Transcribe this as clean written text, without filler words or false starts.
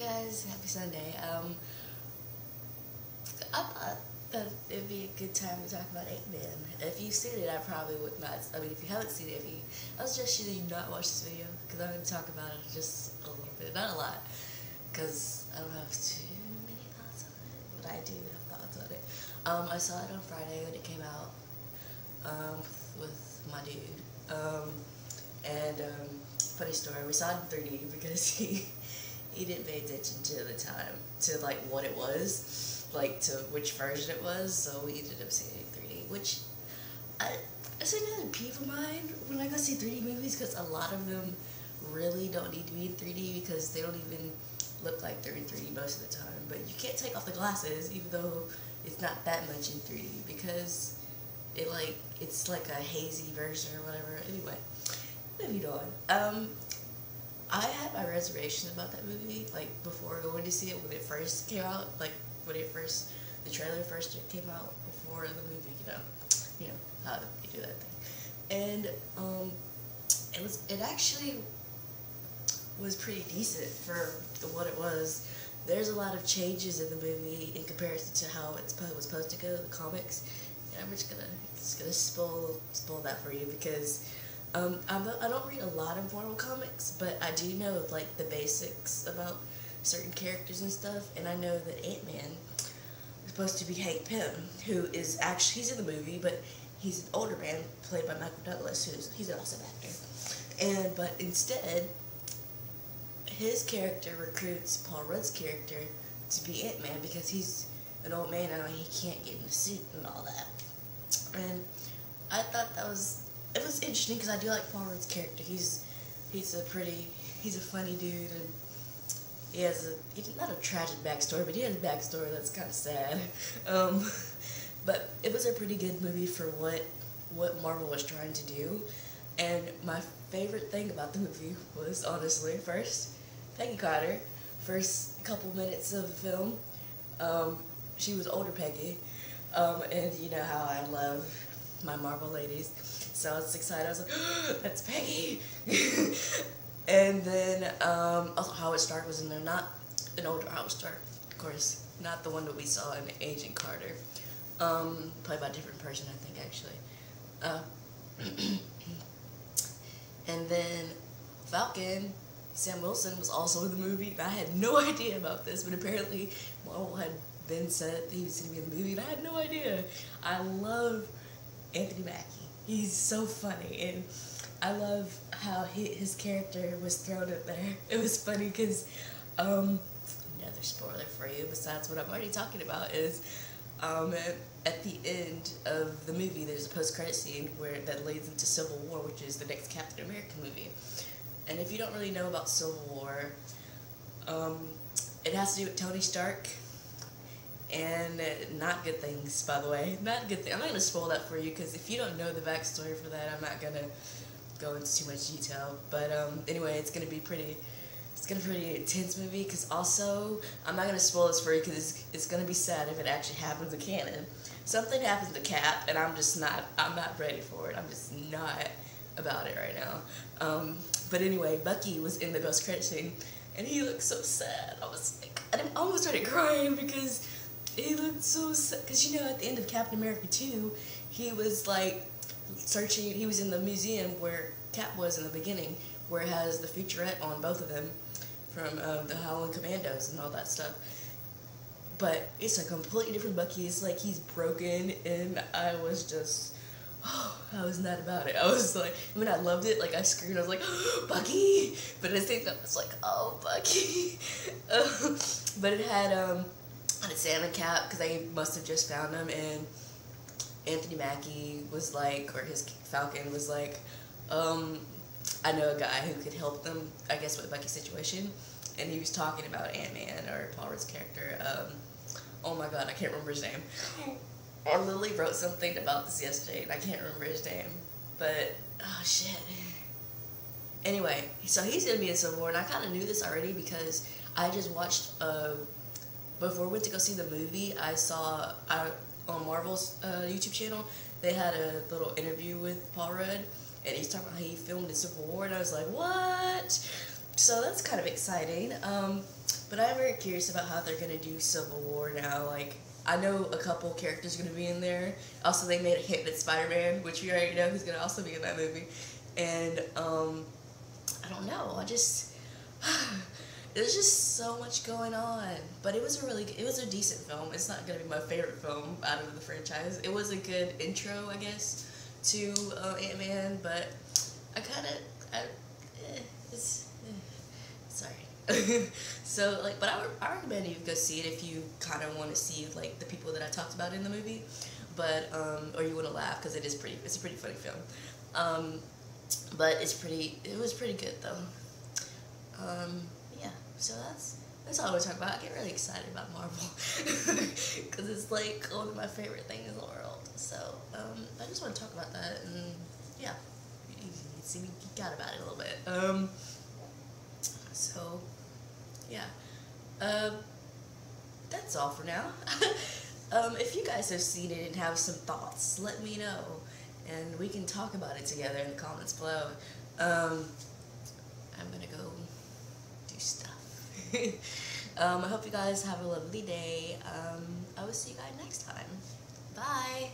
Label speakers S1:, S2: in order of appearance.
S1: guys, happy Sunday. I thought that it'd be a good time to talk about Ant-Man. If you've seen it, I probably would not. I mean, if you haven't seen it, I would suggest you not watch this video because I'm going to talk about it just a little bit, not a lot, because I don't have too many thoughts on it, but I do have thoughts on it. I saw it on Friday when it came out with my dude. Funny story, we saw it in 3D because he didn't pay attention to the time, to like what it was, like to which version it was, so we ended up seeing it in 3D, which it's another peeve of mine when I go see 3D movies, because a lot of them really don't need to be in 3D because they don't even look like they're in 3D most of the time, but you can't take off the glasses even though it's not that much in 3D because it's like a hazy version or whatever. Anyway, moving on. I had my reservations about that movie, like, before going to see it when it first came out, like, the trailer first came out before the movie, you know how you do that thing. And, it actually was pretty decent for what it was. There's a lot of changes in the movie in comparison to how it was supposed to go, the comics. And I'm just gonna spoil that for you because I don't read a lot of Marvel comics, but I do know like the basics about certain characters and stuff, and I know that Ant-Man is supposed to be Hank Pym, who is actually, he's in the movie, but he's an older man played by Michael Douglas, he's an awesome actor. But instead, his character recruits Paul Rudd's character to be Ant-Man because he's an old man and he can't get in the suit and all that. And I thought it was interesting because I do like Paul Rudd's character. He's a funny dude, and he's not a tragic backstory, but he has a backstory that's kind of sad. But it was a pretty good movie for what Marvel was trying to do. And my favorite thing about the movie was, honestly, first, Peggy Carter. First couple minutes of the film, she was older Peggy, and you know how I love my Marvel ladies, so I was excited. I was like, oh, that's Peggy. And then also Howard Stark was in there, not an older Howard Stark, of course, not the one that we saw in Agent Carter, played by a different person, I think, actually. And then Falcon, Sam Wilson, was also in the movie. I had no idea about this, but apparently Marvel had been said that he was going to be in the movie, and I had no idea. I love Anthony Mackie. He's so funny, and I love how his character was thrown in there. It was funny because, another spoiler for you, besides what I'm already talking about, is at the end of the movie, there's a post-credit scene that leads into Civil War, which is the next Captain America movie. And if you don't really know about Civil War, it has to do with Tony Stark, and not good things, by the way. Not good things. I'm not going to spoil that for you, because if you don't know the backstory for that, I'm not going to go into too much detail. But anyway, it's going to be pretty intense movie, because also, I'm not going to spoil this for you, because it's going to be sad if it actually happens in canon. Something happens to Cap, and I'm not ready for it. I'm just not about it right now. But anyway, Bucky was in the post-credit scene, and he looked so sad. I almost started crying because he looked so sad. Because, you know, at the end of Captain America 2, he was, like, searching. He was in the museum where Cap was in the beginning, where it has the featurette on both of them from the Howling Commandos and all that stuff. But it's a completely different Bucky. It's like he's broken, and I was just... I was not about it. I was like, when I loved it, like I screamed, I was like, oh, Bucky! But at the same time, I was like, oh, Bucky! But it had a salmon Cap, because they must have just found him, and Anthony Mackie was like, or his Falcon was like, I know a guy who could help them, I guess, with Bucky's situation, and he was talking about Ant-Man, or Paul Rudd's character. Oh my god, I can't remember his name. I literally wrote something about this yesterday, and I can't remember his name, but, oh shit. Anyway, so he's going to be in Civil War, and I kind of knew this already because I just watched, before we went to go see the movie, I saw, on Marvel's YouTube channel, they had a little interview with Paul Rudd, and he's talking about how he filmed in Civil War, and I was like, what? So that's kind of exciting. But I'm very curious about how they're gonna do Civil War now. Like, I know a couple characters are gonna be in there. Also, they made a hint at Spider-Man, which we already know who's gonna also be in that movie. And I don't know. There's just so much going on. But it was a decent film. It's not gonna be my favorite film out of the franchise. It was a good intro, I guess, to Ant-Man. But sorry. So, like, but I recommend you go see it if you kind of want to see, like, the people that I talked about in the movie, but, or you want to laugh, because it's a pretty funny film, but it was pretty good, though. Yeah, so that's all I want to talk about. I get really excited about Marvel, because it's, like, one of my favorite things in the world, so, I just want to talk about that, and, yeah, you can see me geek out about it a little bit, so, yeah, that's all for now. If you guys have seen it and have some thoughts, let me know, and we can talk about it together in the comments below. I'm gonna go do stuff. I hope you guys have a lovely day. I will see you guys next time. Bye!